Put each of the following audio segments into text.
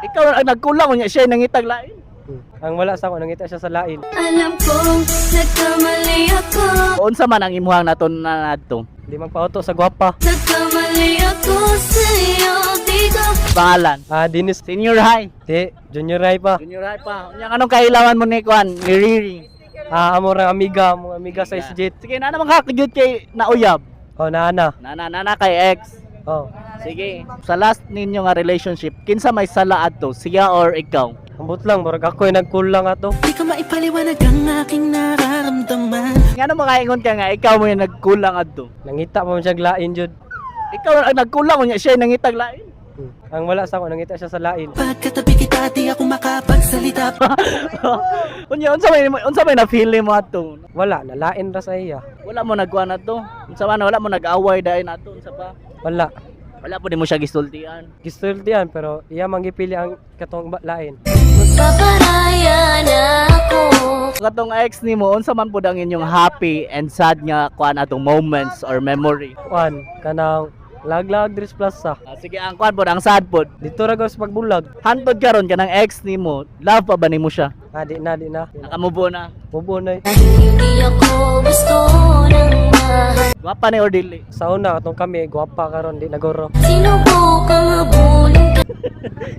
Ikaw ang nagkulang unya siya nangitag lain. Ang wala sa ako, nangita siya sa lain. Alam kong nagkamali ako. Unsa man ang imuhang naton na adto? Di magpauto sa gwapa. Nagkamali ako sa'yo, di ko. Pangalan? Dinis. Senior high. Di, junior high pa. Junior high pa. Unya anong kailangan mo ni Kwan? Ni Riri. Amo rang amiga, mo amiga sa isjit. Sige na naman kakagyud kay nauyab. Oh, naana. Nana kay ex. Oh. Sige. Sa last ninyo nga relationship, kinsa may sala adto? Siya or ikaw? Ambot lang, murag ako ay nagkulang ato. Di ko maipaliwanag ang aking nararamdaman. Nga naman makaingon ka nga, ikaw mo yung nagkulang adto. Nangita pa man siya lain jud. Ikaw ang nagkulang unya siya nangitag lain. Ang wala sa ako, nangita siya sa lain. Pagkatabi kita, di ako makapagsalita. Unya unsa may na-feel mo adto? Wala, nalain ra sa iya. Wala mo nagkuan adto. Unsa man wala mo nag-away dahil adto unsa pa? Wala. Wala po di mo siya gistultian. Gistultian pero iya manggipili ang katong lain. Magpaparaya na ako. Katong ex nimo unsa man pud ang inyong happy and sad nga kuan atong moments or memory? Kuan, kanang laglag Dris Plaza. Sige ang kuan pud ang sad pud. Dito ra sa pagbulag. Hantod karon kanang ex nimo, love pa ba nimo siya? Di na. Nakamubo na. Mubo na. Hindi ako gusto ng mahal. Gwapa ni or dili? Sa una katong kami gwapa karon di nagoro. Sinubukang habulin ka.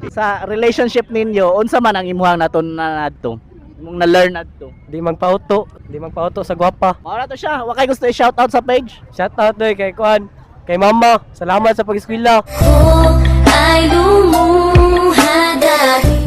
Sa relationship ninyo, unsa man ang imuhang naton na adto? Imong na-learn adto. Di magpauto sa gwapa. Mao na to siya. Wa kay gusto i-shout out sa page. Shout out doy kay kuan, kay mama. Salamat sa pag-eskwela. Ko ay lumuha dahil